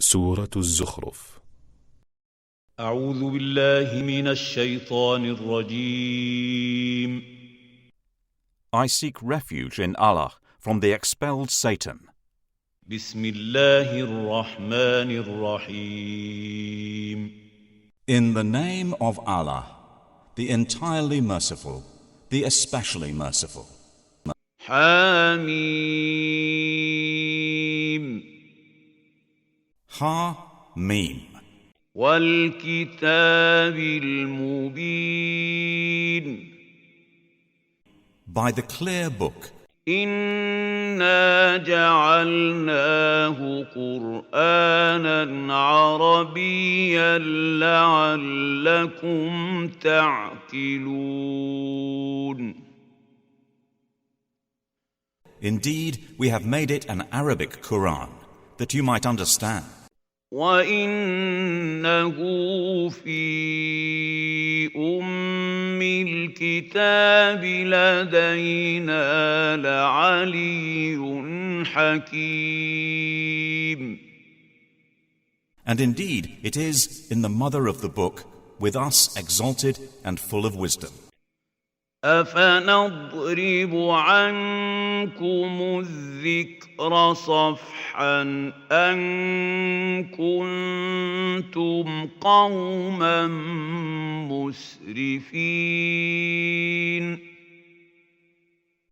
Surah Az-Zukhruf. أعوذ بالله من الشيطان الرجيم. I seek refuge in Allah from the expelled Satan. بسم الله الرحمن الرحيم. In the name of Allah, the entirely merciful, the especially merciful. حميم. Ha-Mim. والكتاب المبين. By the clear book. إنا جعلناه قرآنا عربيا لعلكم تعقلون. Indeed, we have made it an Arabic Quran, that you might understand. وَإِنَّهُ فِي الكتاب لدينا لعلي حكيم. And indeed, it is in the mother of the book, with us exalted and full of wisdom. أَفَنَضْرِبُ عَنكُمُ الذِّكْرَ صَفْحًا أَن كُنتُمْ قَوْمًا مُسْرِفِينَ.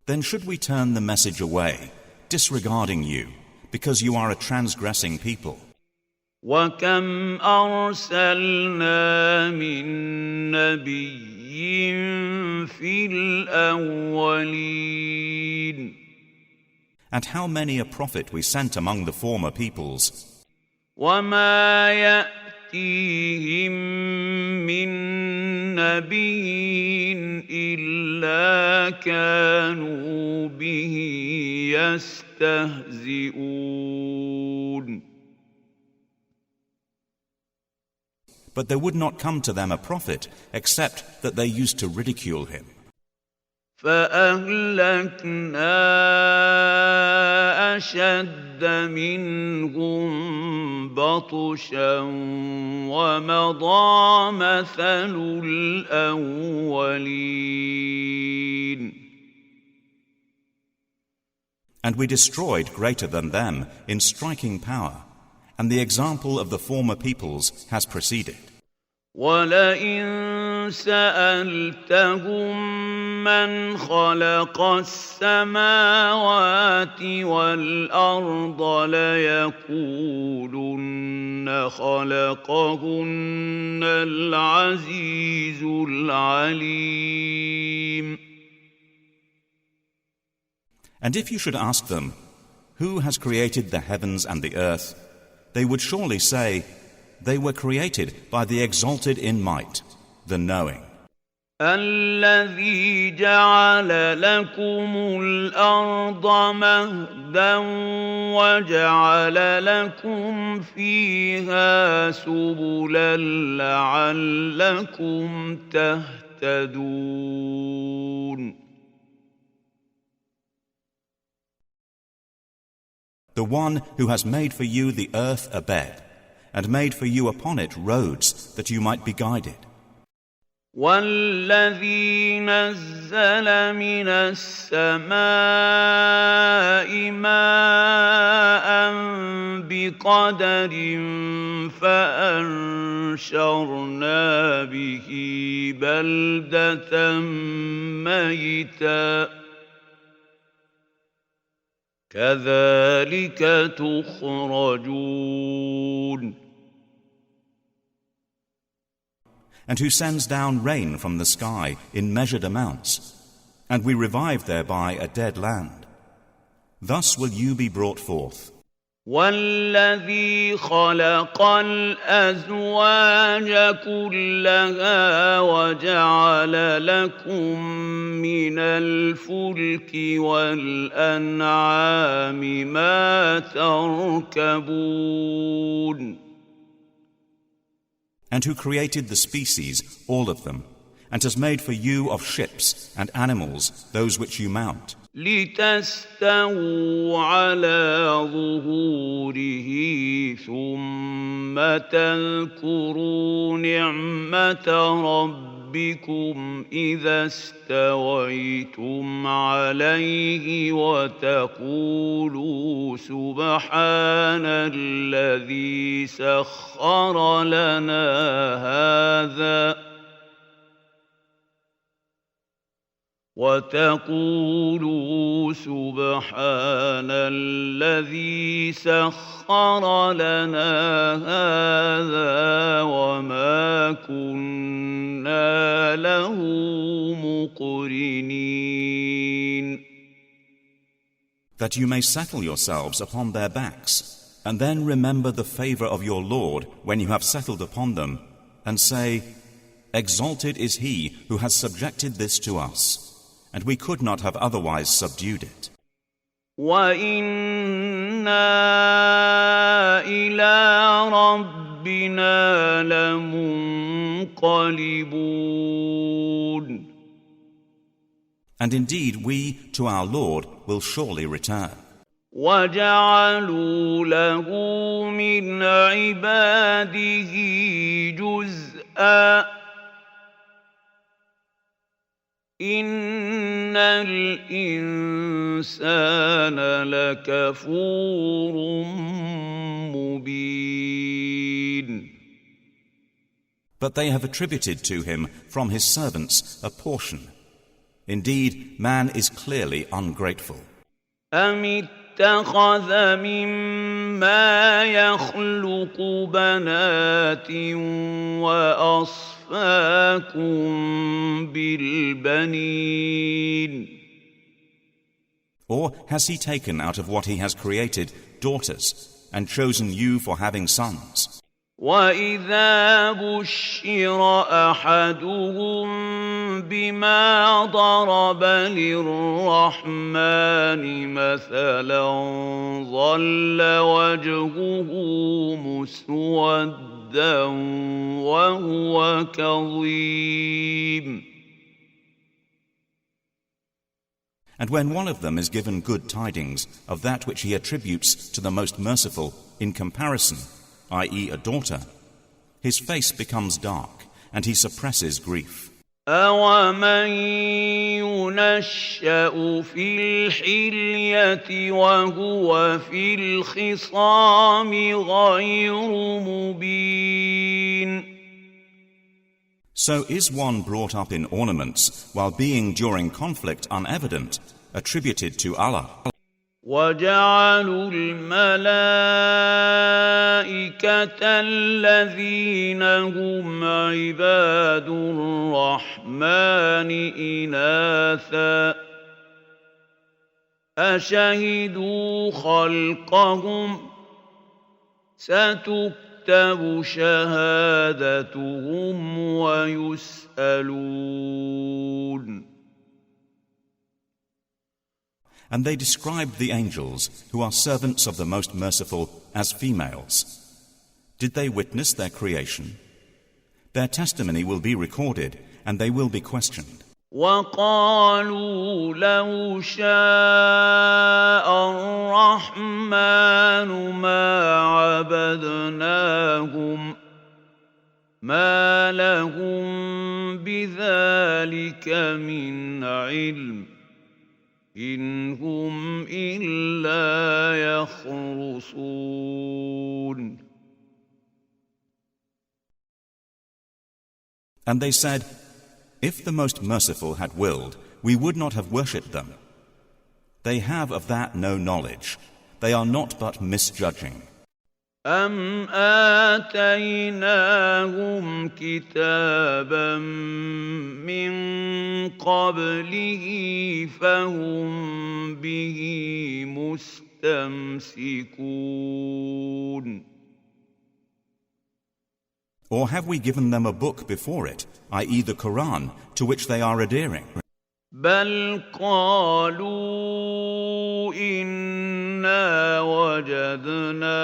Then should we turn the message away, disregarding you, because you are a transgressing people? وَكَمْ أَرْسَلْنَا مِن نَّبِيٍّ فِي الْأَوَّلِينَ. And how many a prophet we sent among the former peoples. وَمَا يَأْتِيهِم مِّن نَّبِيٍّ إِلَّا كَانُوا بِهِ يَسْتَهْزِئُونَ. But there would not come to them a prophet, except that they used to ridicule him. فَأَهْلَكْنَا أَشَدَّ مِنْهُمْ بَطْشًا وَمَضَىٰ مَثَلُ الْأَوَّلِينَ. And we destroyed greater than them in striking power, and the example of the former peoples has preceded. وَلَئِن سَأَلْتَهُم مَّنْ خَلَقَ السَّمَاوَاتِ وَالْأَرْضَ لَيَقُولُنَّ خَلَقَهُنَّ الْعَزِيزُ الْعَلِيمُ. And if you should ask them, who has created the heavens and the earth, they would surely say, they were created by the exalted in might, the knowing. الذي جعل لكم الأرض مهدا وجعل لكم فيها سبلا لعلكم تهتدون. The one who has made for you the earth a bed, and made for you upon it roads that you might be guided. وَالَّذِي نَزَّلَ مِنَ السَّمَاءِ مَاءً بِقَدَرٍ فَأَنشَرْنَا بِهِ بَلْدَةً مَّيْتًا كَذَلِكَ تُخْرَجُونَ. And who sends down rain from the sky in measured amounts, and we revive thereby a dead land. Thus will you be brought forth. وَالَّذِي خَلَقَ الْأَزْوَاجَ كُلَّهَا وَجَعَلَ لَكُم مِّنَ الْفُلْكِ وَالْأَنْعَامِ مَا تَرْكَبُونَ. And who created the species, all of them, and has made for you of ships and animals those which you mount. لِتَسْتَوُوا عَلَى ظُهُورِهِ ثم تذكروا نعمة ربكم إذا استويتم عليه وتقولوا سبحان الذي سخر لنا هذا وتقولوا سبحان الذي سخر لنا هذا وما كنا له مقرنين. That you may settle yourselves upon their backs, and then remember the favor of your Lord when you have settled upon them, and say, Exalted is He who has subjected this to us, and we could not have otherwise subdued it. وَإِنَّا إِلَىٰ رَبِّنَا لَمُنقَلِبُونَ. And indeed we to our Lord will surely return. وَجَعَلُوا لَهُ مِنْ عِبَادِهِ جُزْءًا إِنَّ الْإِنسَانَ لَكَفُورٌ مُبِينٌ. But they have attributed to him from his servants a portion. Indeed, man is clearly ungrateful. أَمِ اتَّخَذَ مِمَّا يَخْلُقُ بَنَاتٍ وَأَصْفَاكُم بِالْبَنِينَ. Or has he taken out of what he has created daughters, and chosen you for having sons? وَإِذَا بُشِّرَ أَحَدُهُم بِمَا ضَرَبَ لِلرَّحْمَنِ مَثَلًا ظَلَّ وَجْهُهُ مُسْوَدًّا وَهُوَ كَظِيمٌ. And when one of them is given good tidings of that which he attributes to the Most Merciful in comparison, i.e. a daughter, his face becomes dark and he suppresses grief. أَوَمَن يُنَشَّأُ فِي الْحِلْيَةِ وَهُوَ فِي الْخِصَامِ غَيْرُ مُبِينٍ. So is one brought up in ornaments while being during conflict unevident, attributed to Allah. وَجَعَلُوا الْمَلَائِكَةَ الَّذِينَ هُمْ عِبَادُ الرَّحْمَنِ إِنَاثًا أَشَهِدُوا خَلْقَهُمْ سَتُكْتَبُ شَهَادَتُهُمْ وَيُسْأَلُونَ. And they described the angels, who are servants of the Most Merciful, as females. Did they witness their creation? Their testimony will be recorded, and they will be questioned. وَقَالُوا لَوْ شَاءَ الرَّحْمَنُ مَا عَبَدْنَاهُمْ مَا لَهُم بِذَلِكَ مِنْ عِلْمٍ إِنْ هُمْ إِلَّا يَخْرُصُونَ. And they said, If the Most Merciful had willed, we would not have worshipped them. They have of that no knowledge. They are not but misjudging. أَمْ آتَيْنَاهُمْ كِتَابًا مِّن قَبْلِهِ فَهُمْ بِهِ مُسْتَمْسِكُونَ. Or have we given them a book before it, i.e. the Quran, to which they are adhering? بَلْ قَالُوا إِنَّا وَجَدْنَا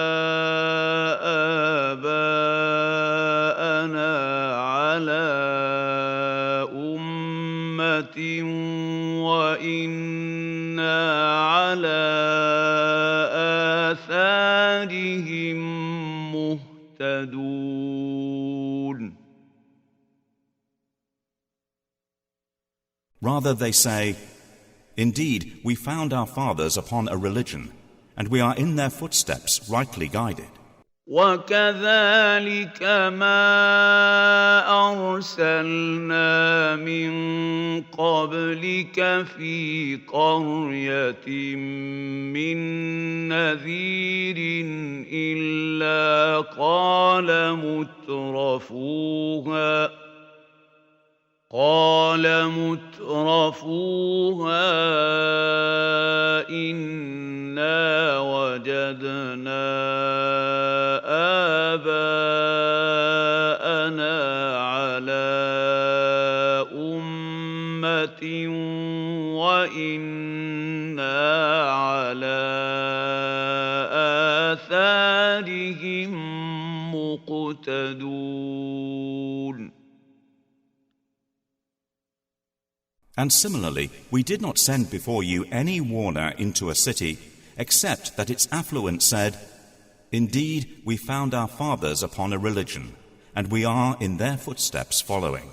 آبَاءَنَا عَلَىٰ أُمَّةٍ وَإِنَّا عَلَىٰ آثَارِهِم مهتدون. Rather they say, "Indeed, we found our fathers upon a religion, and we are in their footsteps rightly guided." وكذلك ما أرسلنا من قبلك في قرية من نذير إلا قال مترفوها إنا وجدنا آباءنا على أمة وإنا على آثارهم مقتدون. And similarly, we did not send before you any warner into a city, except that its affluent said, "Indeed, we found our fathers upon a religion, and we are in their footsteps following."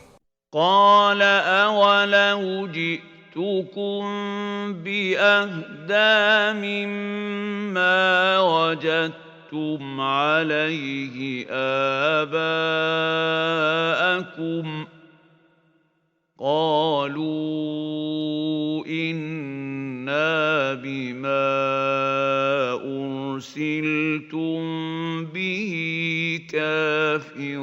قال أولو جئتكم بأهدى مما وجدتم عليه آباءكم قالوا إنا بما أرسلتم به كافرون.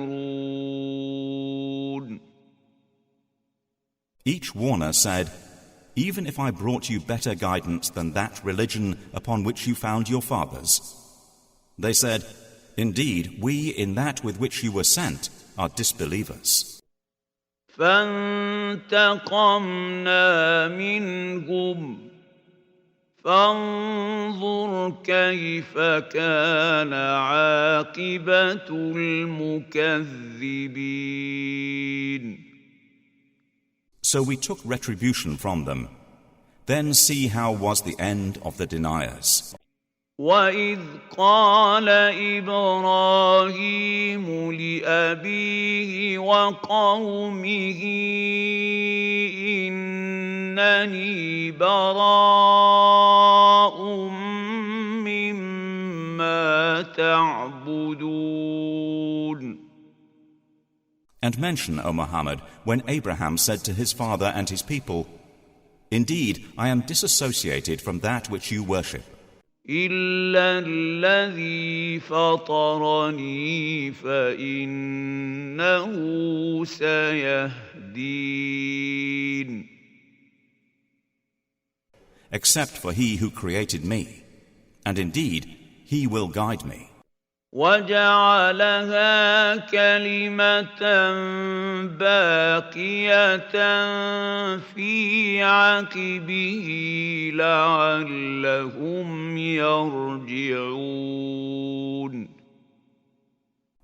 Each warner said, "Even if I brought you better guidance than that religion upon which you found your fathers." They said, "Indeed, we in that with which you were sent are disbelievers." فانتقمنا منهم فانظر كيف كان عاقبة المكذبين. So we took retribution from them. Then see how was the end of the deniers. وَإِذْ قَالَ إِبْرَاهِيمُ لِأَبِيهِ وَقَوْمِهِ إِنَّنِي بَرَاءٌ مِّمَّا تَعْبُدُونَ. And mention, O Muhammad, when Abraham said to his father and his people, "Indeed, I am disassociated from that which you worship. إِلَّا الَّذِي فَطَرَنِي فَإِنَّهُ سَيَهْدِينِ." Except for he who created me, and indeed, he will guide me. وَجَعَلَهَا كَلِمَةً بَاقِيَةً فِي عَقِبِهِ لَعَلَّهُمْ يَرْجِعُونَ.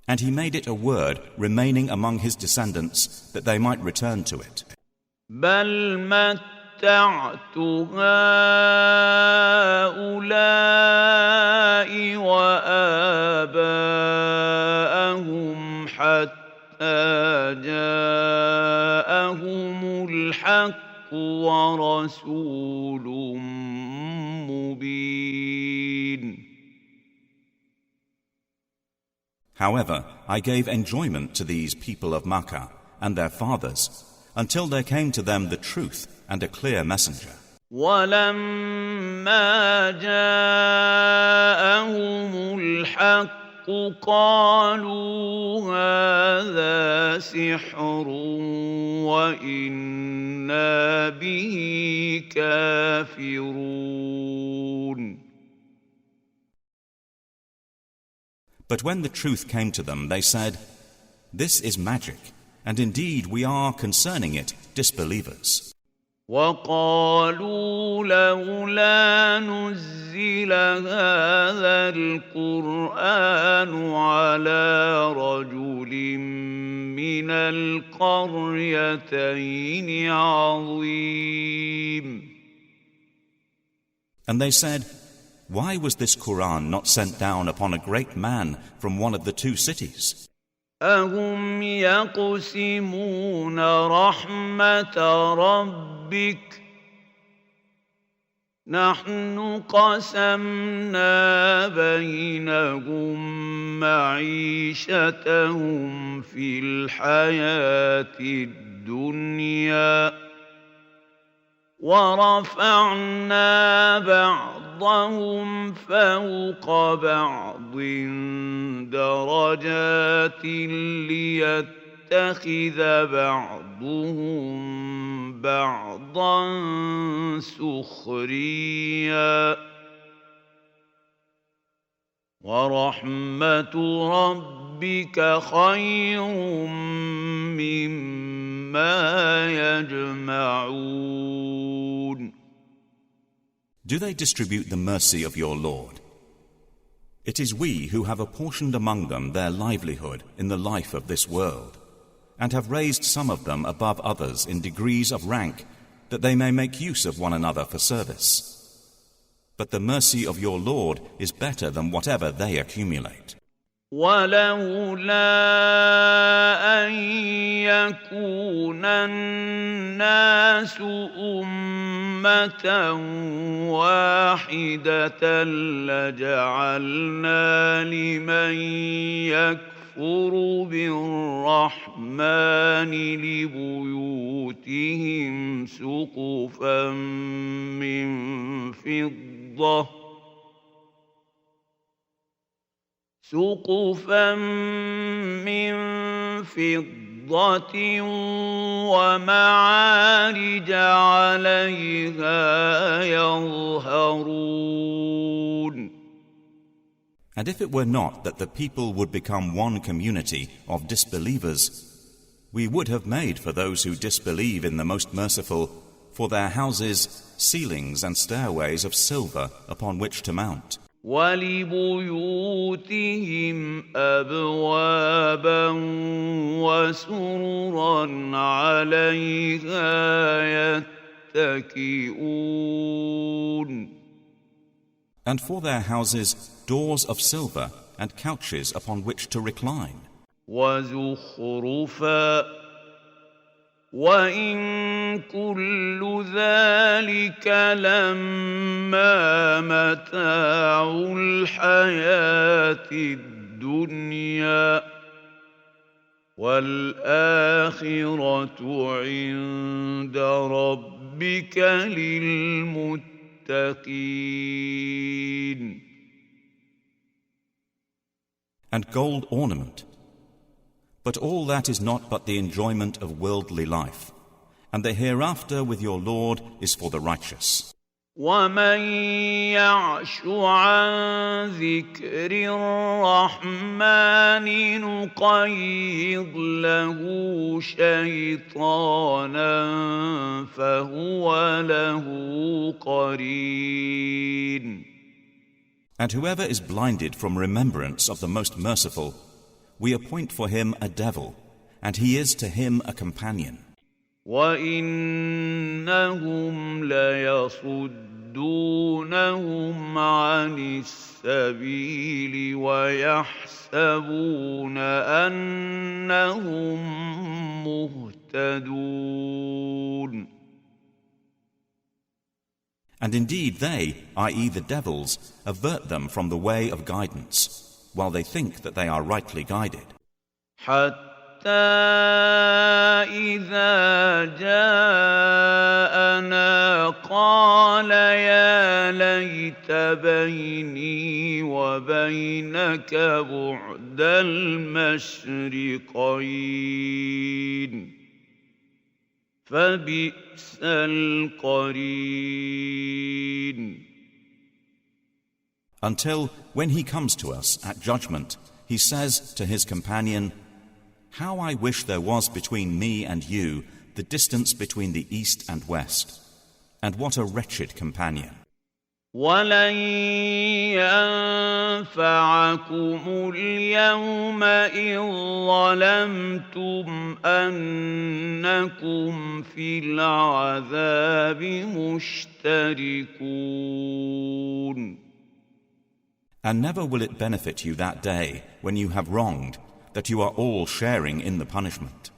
And he made it a word remaining among his descendants that they might return to it. بَلْ مَتَّعْتُ هَؤُلَاءِ وَآبَاءَهُمْ حَتَّى جَاءَهُمُ الْحَقُّ وَرَسُولٌ مُّبِينٌ. However, I gave enjoyment to these people of Makkah and their fathers until there came to them the truth and a clear messenger. وَلَمَّا جَاءَهُمُ الْحَقُّ قَالُوا هَذَا سِحْرٌ وَإِنَّا بِهِ كَافِرُونَ. But when the truth came to them, they said, "This is magic, and indeed we are concerning it disbelievers." وَقَالُوا لَوْلَا نُزِّلَ هَذَا الْقُرْآنُ عَلَى رَجُلٍ مِّنَ الْقَرْيَتَيْنِ عَظِيمٍ. And they said, why was this Quran not sent down upon a great man from one of the two cities? أهم يقسمون رحمة ربك نحن قسمنا بينهم معيشتهم في الحياة الدنيا ورفعنا بعضهم فوق بعض درجات ليتخذ بعضهم بعضا سخريا ورحمة ربك خير مما يجمعون. Do they distribute the mercy of your Lord? It is we who have apportioned among them their livelihood in the life of this world, and have raised some of them above others in degrees of rank, that they may make use of one another for service. But the mercy of your Lord is better than whatever they accumulate. ولولا أن يكون الناس أمة واحدة لجعلنا لمن يكفر بالرحمن لبيوتهم سقفا من فضة ومعارج عليها يظهرون. And if it were not that the people would become one community of disbelievers, we would have made for those who disbelieve in the Most Merciful for their houses ceilings and stairways of silver upon which to mount. وَلِبُيُوتِهِمْ أَبْوَابًا وَسُرُرًا عَلَيْهَا يَتَّكِئُونَ. And for their houses doors of silver and couches upon which to recline. وَزُخْرُفًا وَإِن كُلُّ ذَلِكَ لَمَّا مَتَاعُ الْحَيَاةِ الدُّنْيَا وَالْآخِرَةُ عِندَ رَبِّكَ لِلْمُتَّقِينَ. And gold ornament. But all that is not but the enjoyment of worldly life, and the hereafter with your Lord is for the righteous. وَمَن يَعْشُ عَن ذِكْرِ الرَّحْمَنِ نُقَيِّضْ لَهُ شَيْطَانًا فَهُوَ لَهُ قَرِينٌ. And whoever is blinded from remembrance of the Most Merciful, we appoint for him a devil, and he is to him a companion. وَإِنَّهُمْ لَيَصُدُّونَهُمْ عَنِ السَّبِيلِ وَيَحْسَبُونَ أَنَّهُمْ مُهْتَدُونَ. And indeed they, i.e. the devils, avert them from the way of guidance, while they think that they are rightly guided. حتى إذا جاءنا قال يا ليت بيني وبينك بعد المشرقين فبئس القرين. Until when he comes to us at judgment, he says to his companion, "How I wish there was between me and you the distance between the east and west, and what a wretched companion." وَلَن يَنفَعَكُمُ الْيَوْمَ إِذ ظَّلَمْتُمْ أَنَّكُمْ فِي الْعَذَابِ مُشْتَرِكُونَ. And never will it benefit you that day when you have wronged, that you are all sharing in the punishment.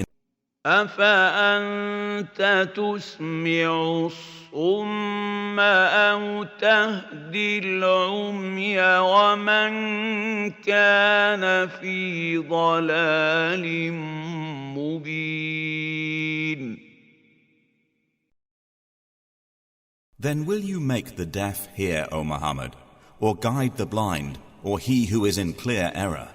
أفأنت تسمع الصم أو تهدي العمي ومن كان في ضلال مبين. Then will you make the deaf hear, O Muhammad, or guide the blind, or he who is in clear error?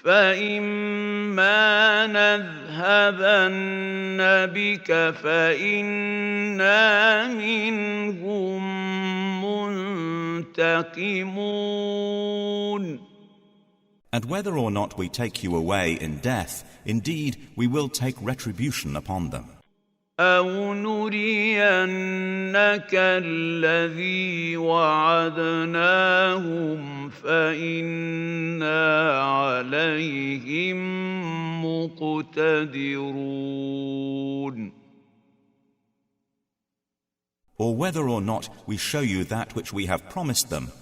فإما نذهبن بك فإنا منهم منتقمون. And whether or not we take you away in death, indeed we will take retribution upon them. أو نرينك الذي وعدناهم فإنا عليهم مقتدرون. Or whether or not we show you that which we have promised them,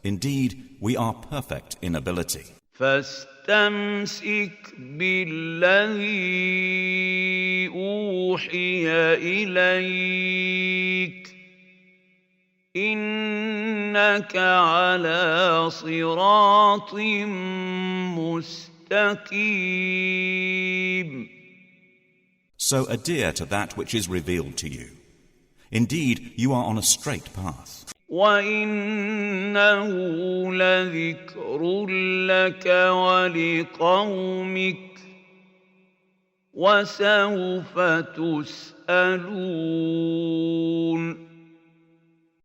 indeed we are perfect in ability. فاستمسك بالذي أوحي إليك إنك على صراط مستقيم. So adhere to that which is revealed to you. Indeed, you are on a straight path. وَإِنَّهُ لَذِكْرٌ لَكَ وَلِقَوْمِكَ وَسَوْفَ تُسْأَلُونَ.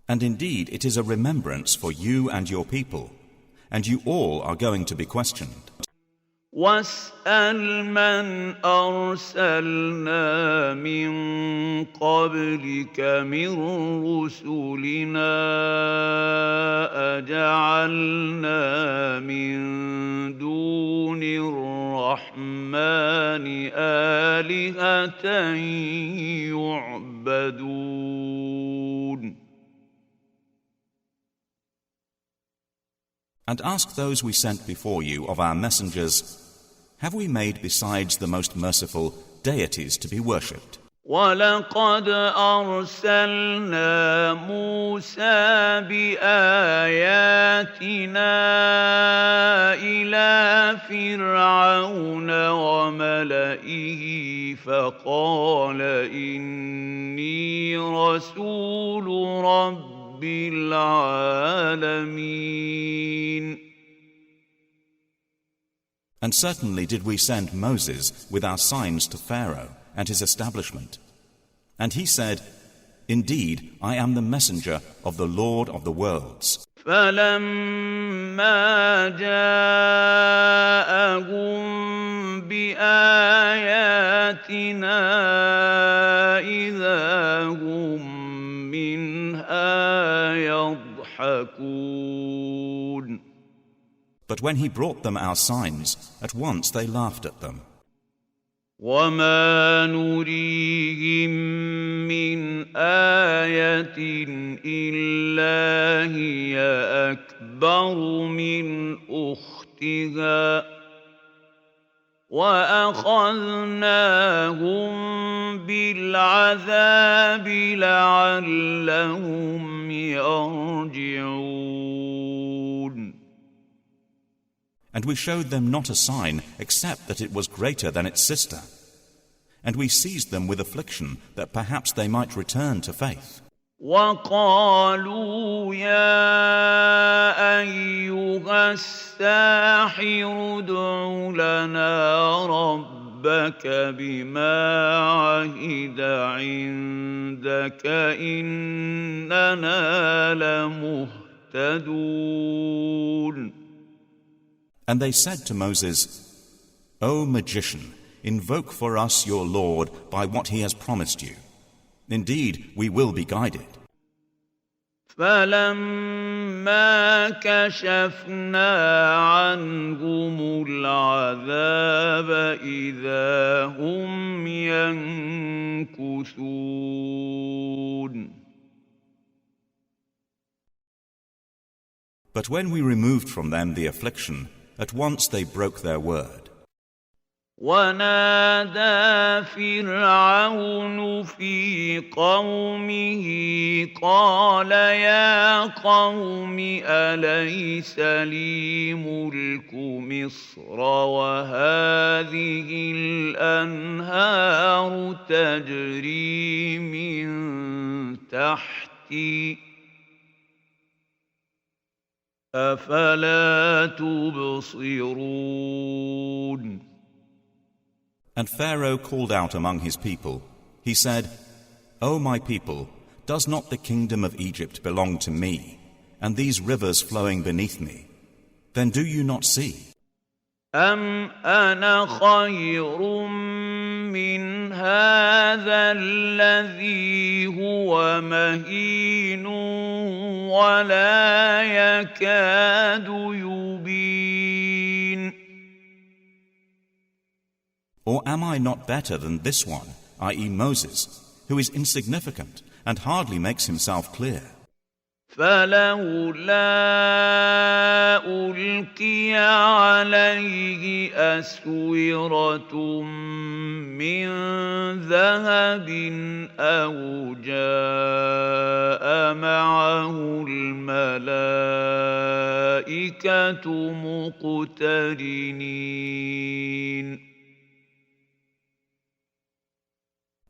And indeed, it is a remembrance for you and your people, and you all are going to be questioned. وَاسْأَلْ مَنْ أَرْسَلْنَا مِنْ قَبْلِكَ مِنْ رُسُلِنَا أَجَعَلْنَا مِنْ دُونِ الرَّحْمَنِ آلِهَةً يُعْبَدُونَ. And ask those we sent before you of our messengers, have we made besides the most merciful deities to be worshipped? وَلَقَدْ أَرْسَلْنَا مُوسَى بِآيَاتِنَا إِلَى فِرْعَوْنَ وَمَلَئِهِ فَقَالَ إِنِّي رَسُولُ رَبِّ الْعَالَمِينَ. And certainly did we send Moses with our signs to Pharaoh and his establishment. And he said, indeed, I am the messenger of the Lord of the worlds. فَلَمَّا جَاءَهُم بِآيَاتِنَا إِذَا هُم مِّنْهَا يَضْحَكُونَ. But when he brought them our signs, at once they laughed at them. وَمَا نُرِيهِم مِّنْ آيَةٍ إِلَّا هِيَ أَكْبَرُ مِنْ أُخْتِهَا وَأَخَذْنَاهُم بِالْعَذَابِ لَعَلَّهُمْ يَرْجِعُونَ. And we showed them not a sign except that it was greater than its sister. And we seized them with affliction that perhaps they might return to faith. وَقَالُوا يَا أَيُّهَا السَّاحِرُ ادْعُ لَنَا رَبَّكَ بِمَا عَهِدَ عِندَكَ إِنَّنَا لَمُهْتَدُونَ. And they said to Moses, O magician, invoke for us your Lord by what he has promised you. Indeed, we will be guided. فَلَمَّا كَشَفْنَا عَنْهُمُ الْعَذَابَ إِذَا هُمْ يَنكُثُونَ. But when we removed from them the affliction, at once they broke their word. ونادى فرعون في قومه قال يا قوم أليس لي ملك مصر وهذه الأنهار تجري من تحتي أفلا تبصرون. And Pharaoh called out among his people. He said, O my people, does not the kingdom of Egypt belong to me, and these rivers flowing beneath me? Then do you not see? أم أنا خير من هذا الذي هو مهين ولا يكاد يبين. Or am I not better than this one, i.e. Moses, who is insignificant and hardly makes himself clear? فلولا ألقي عليه أسورة من ذهب أو جاء معه الملائكة مقترنين.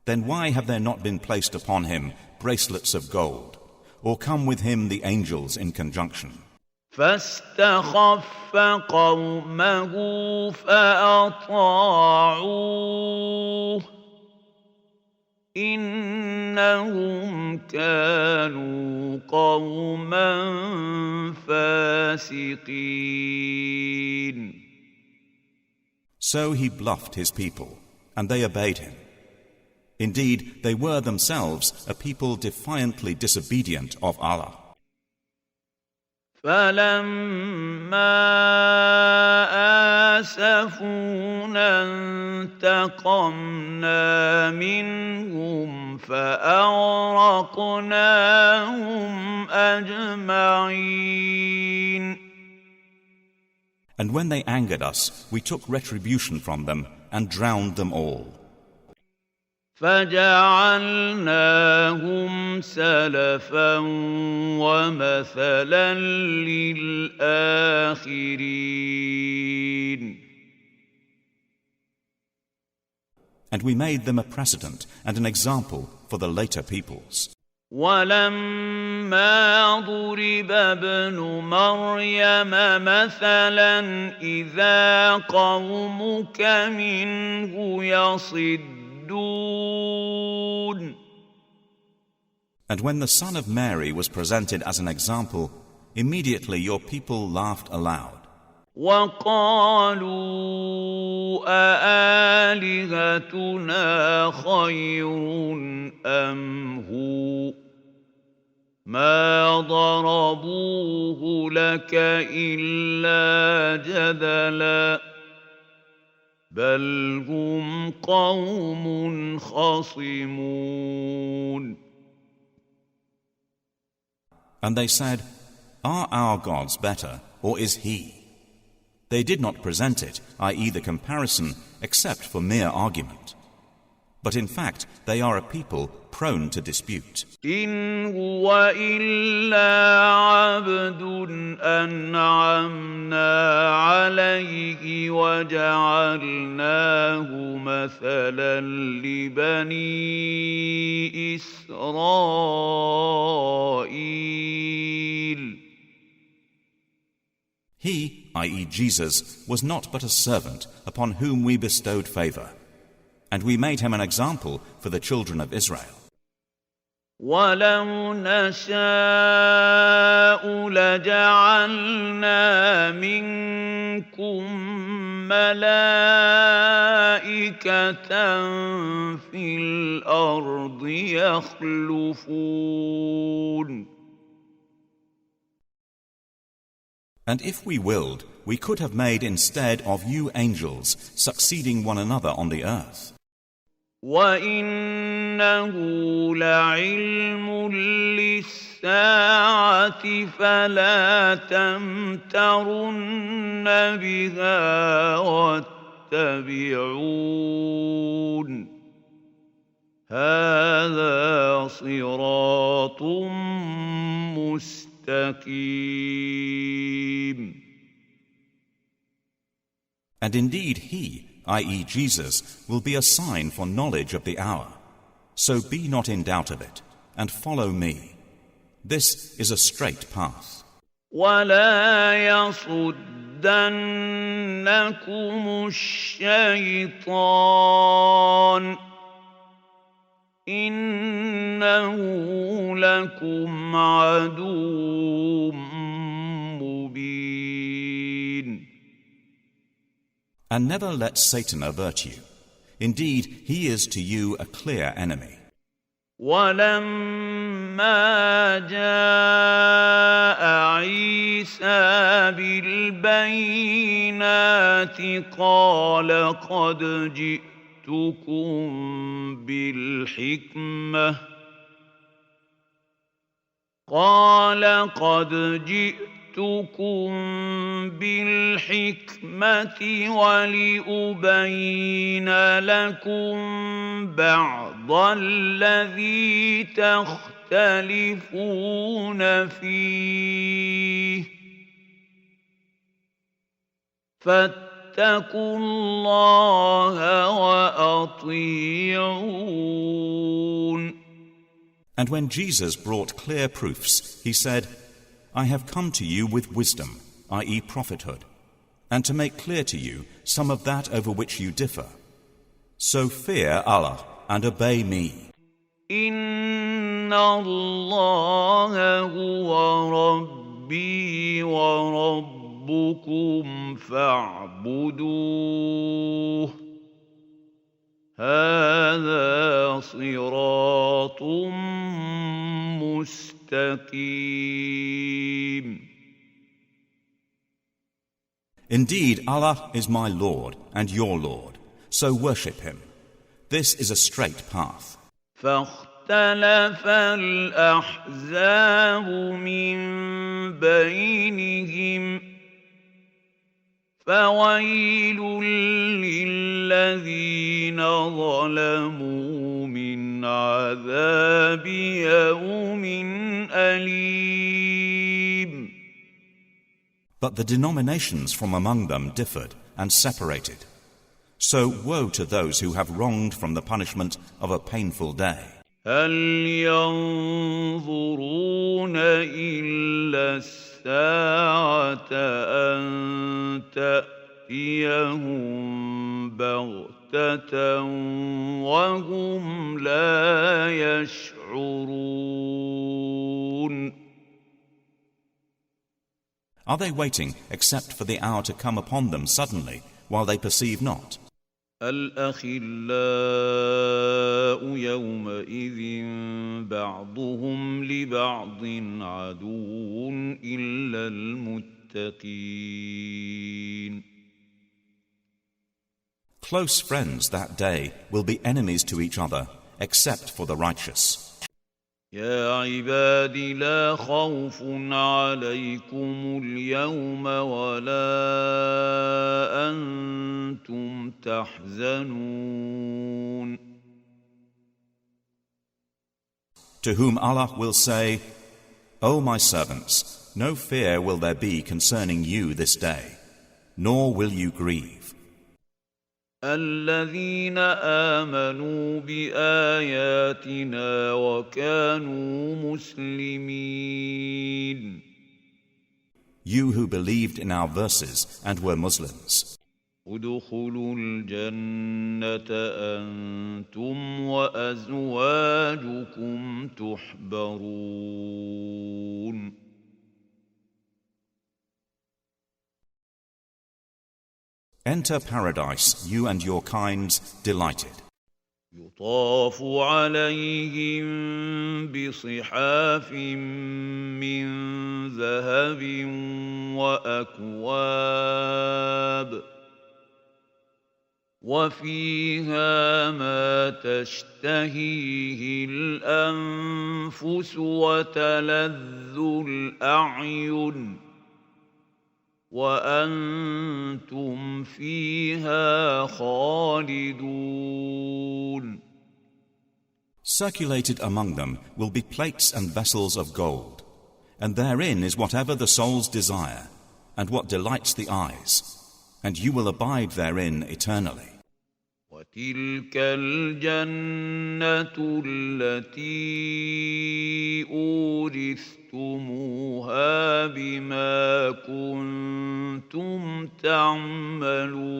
Then why have there not been placed upon him bracelets of gold, or come with him the angels in conjunction? فاستخف قومه فأطاعوه إنهم كانوا قوما فاسقين. So he bluffed his people, and they obeyed him. Indeed, they were themselves a people defiantly disobedient of Allah. فَلَمَّا آسَفُونَا انتَقَمْنَا مِنْهُمْ فَأَغْرَقْنَاهُمْ أَجْمَعِينَ. And when they angered us, we took retribution from them and drowned them all. فَجَعَلْنَاهُمْ سَلَفًا وَمَثَلًا لِلْآخِرِينَ. And we made them a precedent and an example for the later peoples. وَلَمَّا ضُرِبَ ابْنُ مَرْيَمَ مَثَلًا إِذَا قَوْمُكَ مِنْهُ يَصِدُّونَ. And when the son of Mary was presented as an example, immediately your people laughed aloud. وَقَالُوا أَآلِهَتُنَا خَيْرٌ أَمْ هُوَ مَا ضَرَبُوهُ لَكَ إِلَّا جَدَلًا بَلْ هُمْ قَوْمٌ خَصِمُونَ. And they said, Are our gods better, or is he? They did not present it, i.e. the comparison, except for mere argument. But in fact, they are a people prone to dispute. إِنْ هُوَ إِلَّا عَبْدٌ أَنْعَمْنَا عَلَيْهِ وَجَعَلْنَاهُ مَثَلًا لِبَنِي إِسْرَائِيلَ. He, i.e. Jesus, was not but a servant upon whom we bestowed favor, and we made him an example for the children of Israel. وَلَوْ نَشَاءُ لَجَعَلْنَا مِنكُم مَّلَائِكَةً فِي الْأَرْضِ يَخْلُفُونَ. And if we willed, we could have made instead of you angels succeeding one another on the earth. وَإِنَّهُ لَعِلْمٌ لِّلسَّاعَةِ الساعة فلا تمترن بها واتبعون هذا صراط مستقيم. And indeed he, i.e. Jesus, will be a sign for knowledge of the hour. So be not in doubt of it, and follow me. This is a straight path. ولا يصدنكم الشيطان إنه لكم عدو مبين. And never let Satan avert you. Indeed, he is to you a clear enemy. ولما جاء عيسى بالبينات قال قد جئتكم بالحكمة ولأبين لكم بعض الذي تختلفون فيه فاتقوا الله وأطيعون. And when Jesus brought clear proofs, he said, I have come to you with wisdom, i.e. prophethood, and to make clear to you some of that over which you differ. So fear Allah and obey me. إن الله هو ربي وربكم فاعبدوه هذا صراط مستقيم. Indeed, Allah is my Lord and your Lord, so worship Him. This is a straight path. فاختلف الأحزاب من بينهم فويل للذين ظلموا من عذاب يوم أليم. But the denominations from among them differed and separated. So woe to those who have wronged from the punishment of a painful day. هل ينظرون إلا الساعة أن تأتيهم بغتة وهم لا يشعرون. Are they waiting except for the hour to come upon them suddenly while they perceive not? الأخلاء يومئذ بعضهم لبعض عدو إلا المتقين. Close friends that day will be enemies to each other except for the righteous. يا عباد لا خوف عليكم اليوم ولا أنتم تحزنون. To whom Allah will say, O my servants, no fear will there be concerning you this day, nor will you grieve. الذين آمنوا بآياتنا وكانوا مسلمين. You who believed in our verses and were Muslims. ادخلوا الجنة أنتم وأزواجكم تحبرون. Enter paradise, you and your kinds, delighted. يطاف عليهم بصحاف من ذهب وأكواب وفيها ما تشتهيه الأنفس وتلذ الأعين وأنتم فيها خالدون. Circulated among them will be plates and vessels of gold, and therein is whatever the souls desire, and what delights the eyes, and you will abide therein eternally. وتلك الجنة التي أورثتموها بما كنتم تعملون.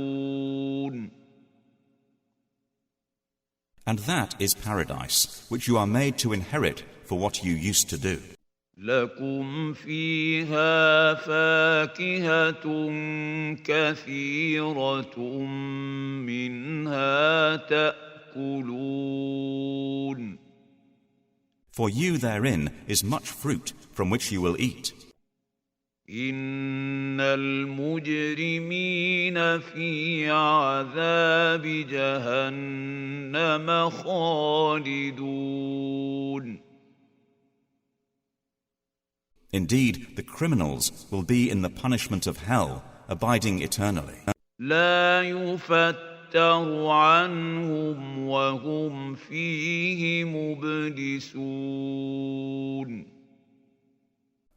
And that is paradise, which you are made to inherit for what you used to do. لكم فيها فاكهة كثيرة منها تأكلون. For you therein is much fruit from which you will eat. إن المجرمين في عذاب جهنم خالدون. Indeed, the criminals will be in the punishment of hell, abiding eternally. لا يفتر عنهم وهم فيه مبلسون.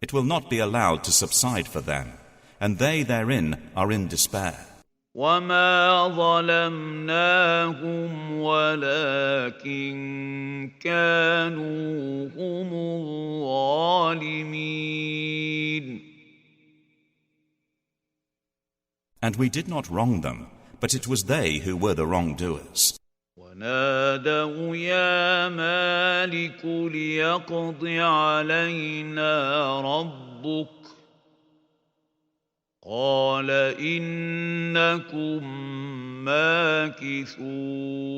It will not be allowed to subside for them, and they therein are in despair. وما ظلمناهم ولكن كانوا هم الظالمين. And we did not wrong them, but it was they who were the wrongdoers. ونادوا يا مالك ليقض علينا ربك قال إنكم ماكثون.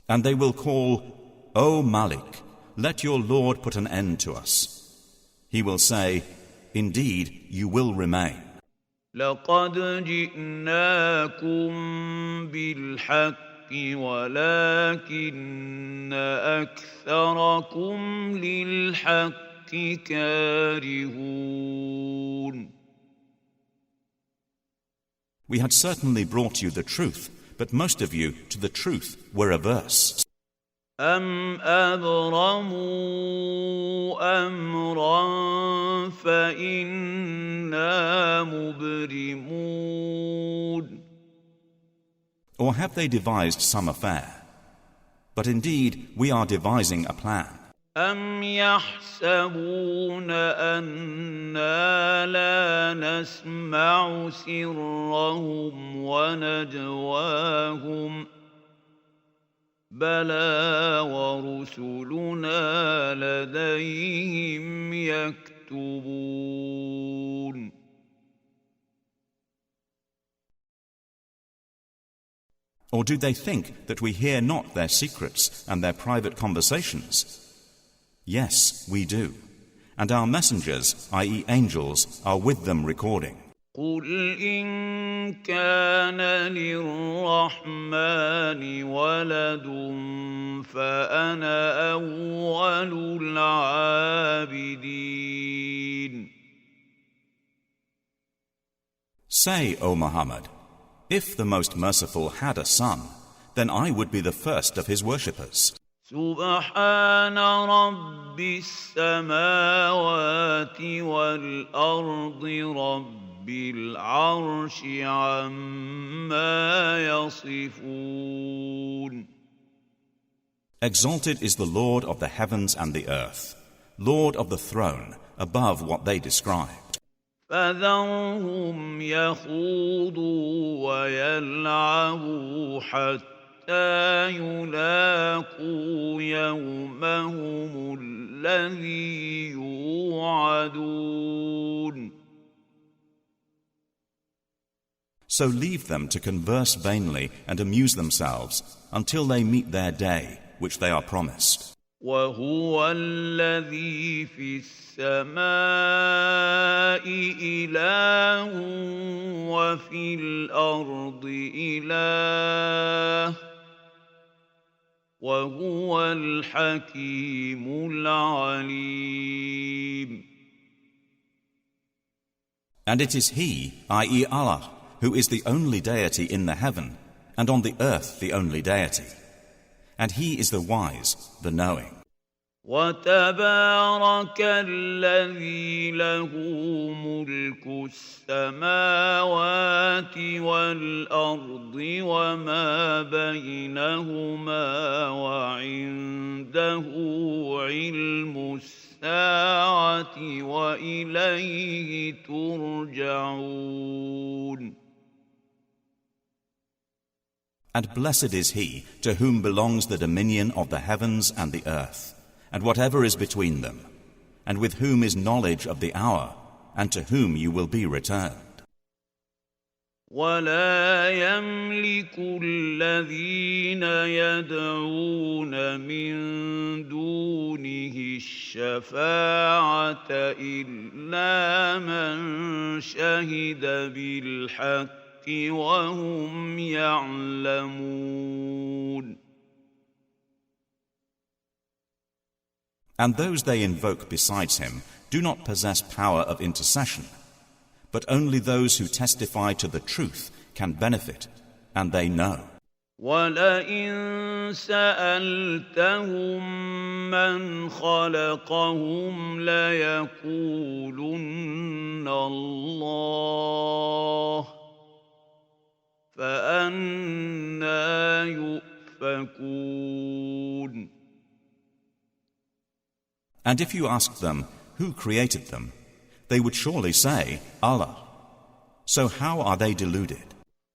And they will call, O Malik, let your Lord put an end to us. He will say, indeed, you will remain. لقد جئناكم بالحق ولكن أكثركم للحق كارهون. We had certainly brought you the truth, but most of you to the truth were averse. أم أبرموا أمرا فإنا مبرمون. Or have they devised some affair? But indeed, we are devising a plan. أم يحسبون أنا لا نسمع سرهم ونجواهم بلى ورسلنا لديهم يكتبون. Or do they think that we hear not their secrets and their private conversations? Yes, we do. And our messengers, i.e. angels, are with them recording. قل إن كان للرحمن ولد فأنا أول العابدين. Say, O Muhammad, if the Most Merciful had a son, then I would be the first of his worshippers. سبحان رب السماوات والأرض رب بالعرش عما يصفون. Exalted is the Lord of the heavens and the earth, Lord of the throne, above what they described. فذرهم يخوضوا ويلعبوا حتى يلاقوا يومهم الذي يوعدون. So leave them to converse vainly and amuse themselves until they meet their day, which they are promised. وهو الذي في السماء إله وفي الأرض إله وهو الحكيم العليم. And it is He, i.e. Allah, who is the only deity in the heaven, and on the earth the only deity. And He is the wise, the knowing. وتبارك الذي له ملك السماوات والأرض وما بينهما وعنده علم الساعة وإليه ترجعون. And blessed is He to whom belongs the dominion of the heavens and the earth, and whatever is between them, and with whom is knowledge of the hour, and to whom you will be returned. ولا يملك الذين يدعون من دونه الشفاعة إلا من شهد بالحق وهم يعلمون. And those they invoke besides Him do not possess power of intercession, but only those who testify to the truth can benefit, and they know. وَلَئِن سَأَلْتَهُم مَّنْ خَلَقَهُمْ لَيَقُولُنَّ اللَّهُ فَأَنَّىٰ يُؤْفَكُونَ. And if you asked them, who created them, they would surely say, Allah. So how are they deluded?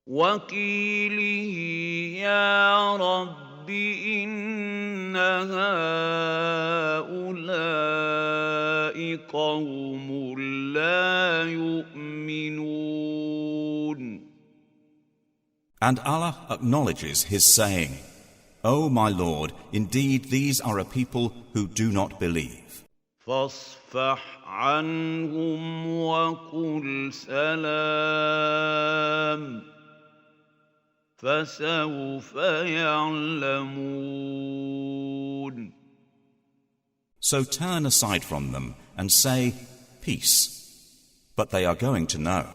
وَقِيلِهِ يَا رَبِّ إِنَّ هَٰؤُلَاءِ قَوْمٌ لَّا يُؤْمِنُونَ. And Allah acknowledges His saying, O my Lord, indeed these are a people who do not believe. فاصفح عنهم وقل سلام فسوف يعلمون. So turn aside from them and say, peace, but they are going to know.